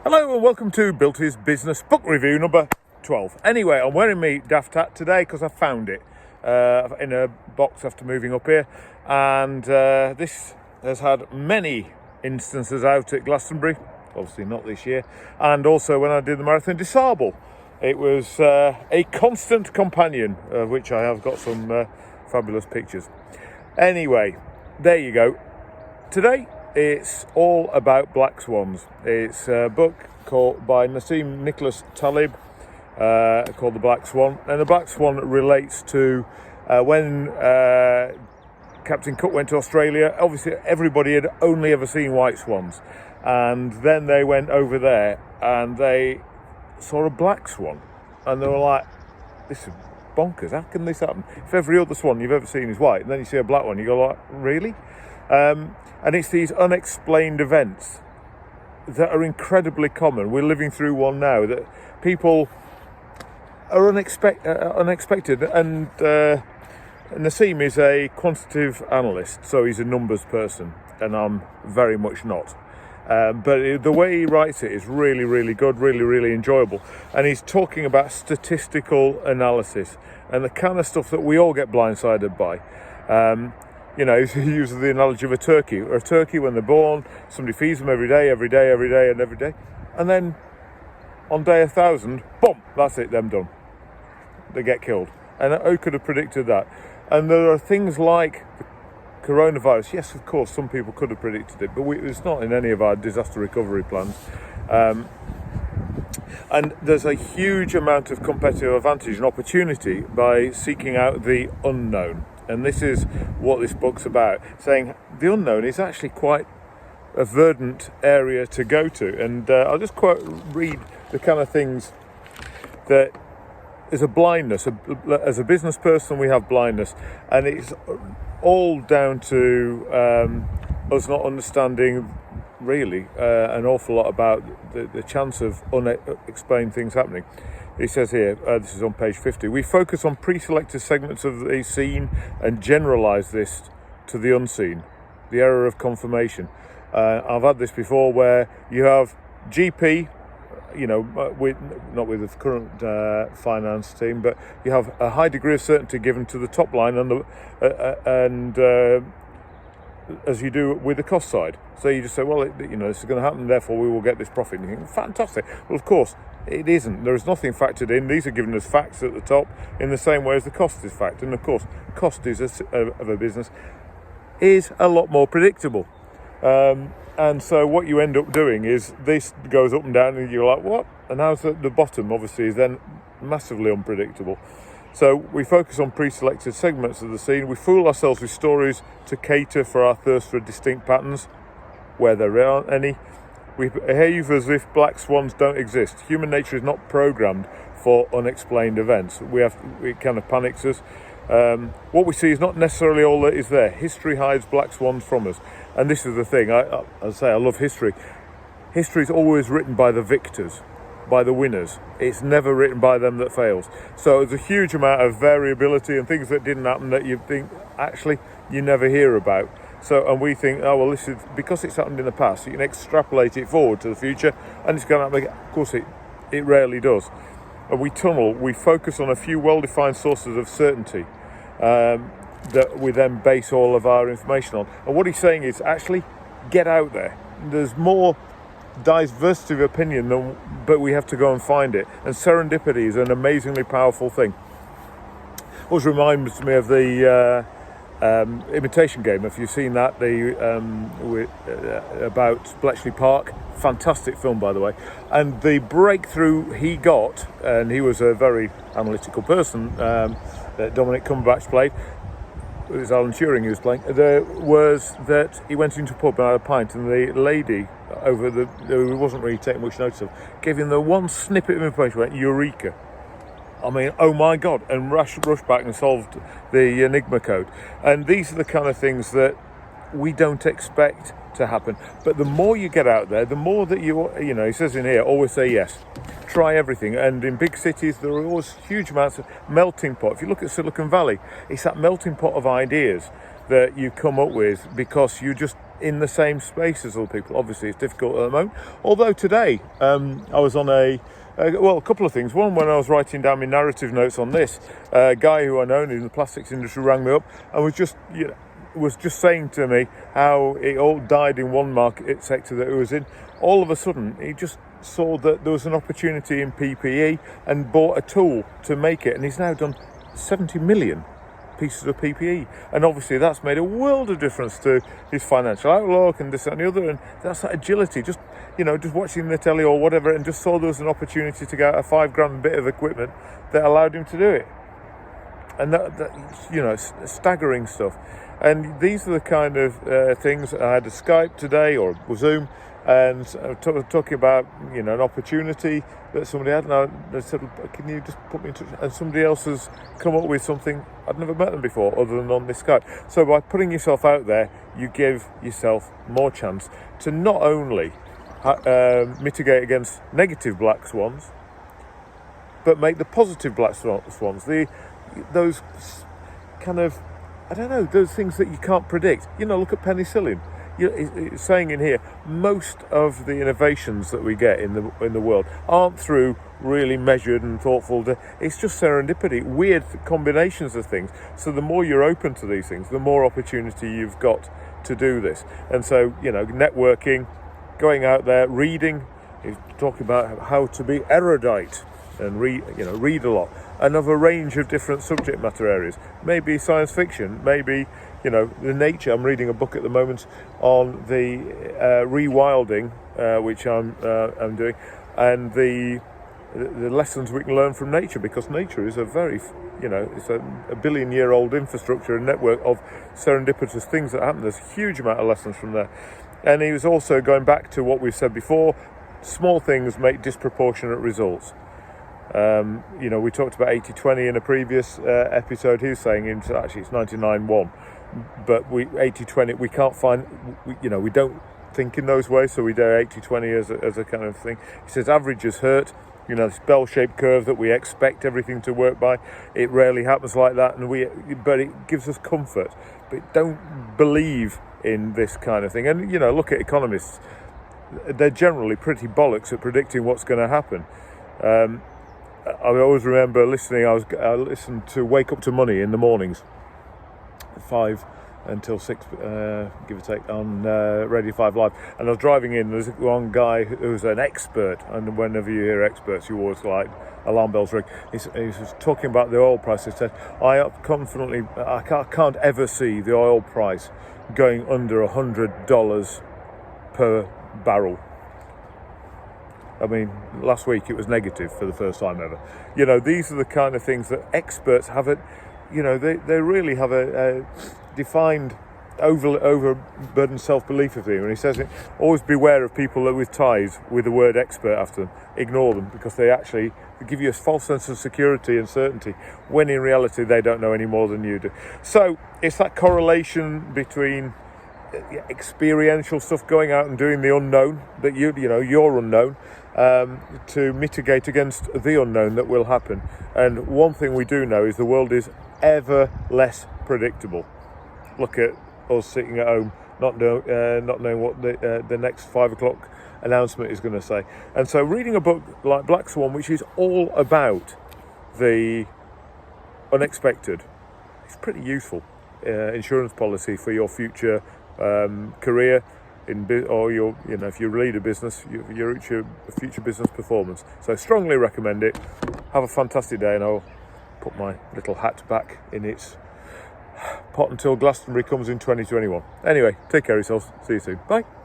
Hello and welcome to Bilty's Business Book Review number 12. Anyway, I'm wearing my daft hat today because I found it in a box after moving up here, and this has had many instances out at Glastonbury, obviously not this year, and also when I did the Marathon des Sables. It was a constant companion, of which I have got some fabulous pictures. Anyway, there you go. Today it's all about black swans. It's a book by Nassim Taleb called The Black Swan, and the black swan relates to when Captain Cook went to Australia. Obviously everybody had only ever seen white swans, and then they went over there and they saw a black swan, and they were like, this is bonkers, how can this happen? If every other swan you've ever seen is white, and then you see a black one, you go like, really? And it's these unexplained events that are incredibly common. We're living through one now that people are unexpected. And Nassim is a quantitative analyst, so he's a numbers person, and I'm very much not. But the way he writes it is really, really good, really, really enjoyable. And he's talking about statistical analysis and the kind of stuff that we all get blindsided by. He uses the analogy of a turkey. Or a turkey, when they're born, somebody feeds them every day, and then on day 1,000, boom, that's it, them done. They get killed. And who could have predicted that? And there are things like the coronavirus. Yes, of course, some people could have predicted it, but it's not in any of our disaster recovery plans. And there's a huge amount of competitive advantage and opportunity by seeking out the unknown. And this is what this book's about, saying the unknown is actually quite a verdant area to go to. And I'll just read the kind of things that is a blindness. As a business person, we have blindness, and it's all down to us not understanding really an awful lot about the chance of unexplained things happening. He says here, this is on page 50, we focus on pre-selected segments of the scene and generalise this to the unseen, the error of confirmation. I've had this before where you have GP, not with the current finance team, but you have a high degree of certainty given to the top line and as you do with the cost side. So you just say, well, this is going to happen, therefore we will get this profit. And you think, fantastic. Well, of course, it isn't. There is nothing factored in. These are given as facts at the top in the same way as the cost is factored. And of course, cost of a business is a lot more predictable. And so what you end up doing is this goes up and down and you're like, what? And how's the bottom, obviously, is then massively unpredictable. So we focus on pre-selected segments of the scene. We fool ourselves with stories to cater for our thirst for distinct patterns, where there aren't any. We behave as if black swans don't exist. Human nature is not programmed for unexplained events. It kind of panics us. What we see is not necessarily all that is there. History hides black swans from us. And this is the thing, I love history. History is always written by the victors, by the winners. It's never written by them that fails. So there's a huge amount of variability and things that didn't happen that you think, actually, you never hear about. So, and we think, oh, well, this is because it's happened in the past, you can extrapolate it forward to the future, and it's going to happen. Of course, it rarely does. And we focus on a few well-defined sources of certainty that we then base all of our information on. And what he's saying is, actually, get out there. There's more diversity of opinion but we have to go and find it. And serendipity is an amazingly powerful thing. Always reminds me of the Imitation Game, if you've seen that, about Bletchley Park. Fantastic film, by the way. And the breakthrough he got, and he was a very analytical person that Dominic Cumberbatch played, it was Alan Turing he was playing, was that he went into a pub and had a pint, and the lady who wasn't really taking much notice of, gave him the one snippet of information, went, Eureka. I mean, oh my God, and rushed back and solved the Enigma code. And these are the kind of things that we don't expect to happen. But the more you get out there, the more that he says in here, always say yes. Try everything. And in big cities, there are always huge amounts of melting pot. If you look at Silicon Valley, it's that melting pot of ideas that you come up with because you just in the same space as other people. Obviously, it's difficult at the moment. Although today, I was on a couple of things. One, when I was writing down my narrative notes on this, a guy who I know in the plastics industry rang me up and was just saying to me how it all died in one market sector that it was in. All of a sudden, he just saw that there was an opportunity in PPE and bought a tool to make it, and he's now done 70 million pieces of PPE, and obviously that's made a world of difference to his financial outlook and this and the other, and that's that agility. Just watching the telly or whatever, and just saw there was an opportunity to get a $5,000 bit of equipment that allowed him to do it, and that staggering stuff. And these are the kind of things. I had a Skype today or Zoom, and talking about an opportunity that somebody had, and I said, can you just put me in touch? And somebody else has come up with something. I'd never met them before other than on this Skype. So by putting yourself out there, you give yourself more chance to not only mitigate against negative black swans, but make the positive black swans, those kind of, I don't know, those things that you can't predict. Look at penicillin. It's saying in here, most of the innovations that we get in the world aren't through really measured and thoughtful. It's just serendipity, weird combinations of things. So the more you're open to these things, the more opportunity you've got to do this. And so, networking, going out there, reading, talking about how to be erudite and read a lot, and of a range of different subject matter areas. Maybe science fiction, maybe the nature. I'm reading a book at the moment on the rewilding, which I'm doing, and the lessons we can learn from nature, because nature is a very, it's a billion-year-old infrastructure and network of serendipitous things that happen. There's a huge amount of lessons from there. And he was also going back to what we've said before: small things make disproportionate results. We talked about 80-20 in a previous episode. He was saying it's 99-1, but 80-20 we can't find. We don't think in those ways, so we do 80-20 as a kind of thing. He says averages hurt. This bell-shaped curve that we expect everything to work by, it rarely happens like that, but it gives us comfort. But don't believe in this kind of thing. And look at economists; they're generally pretty bollocks at predicting what's going to happen. I always remember listening. I listened to Wake Up to Money in the mornings, 5 until 6, give or take, on Radio 5 Live. And I was driving in. There's one guy who's an expert, and whenever you hear experts, you always like alarm bells ring. He was talking about the oil price. He said, I can't ever see the oil price going under $100 per barrel. I mean, last week it was negative for the first time ever. These are the kind of things that experts have they really have a defined overburdened self-belief of them. And he says, always beware of people with ties with the word expert after them. Ignore them, because they actually give you a false sense of security and certainty, when in reality they don't know any more than you do. So it's that correlation between experiential stuff, going out and doing the unknown, that you're unknown, to mitigate against the unknown that will happen. And one thing we do know is the world is ever less predictable. Look at us sitting at home, not knowing what the next 5 o'clock announcement is going to say. And so reading a book like Black Swan, which is all about the unexpected, it's pretty useful insurance policy for your future career or if you lead a business, your future business performance. So strongly recommend it. Have a fantastic day, and I'll put my little hat back in its pot until Glastonbury comes in 2021. Anyway, take care of yourselves. See you soon. Bye.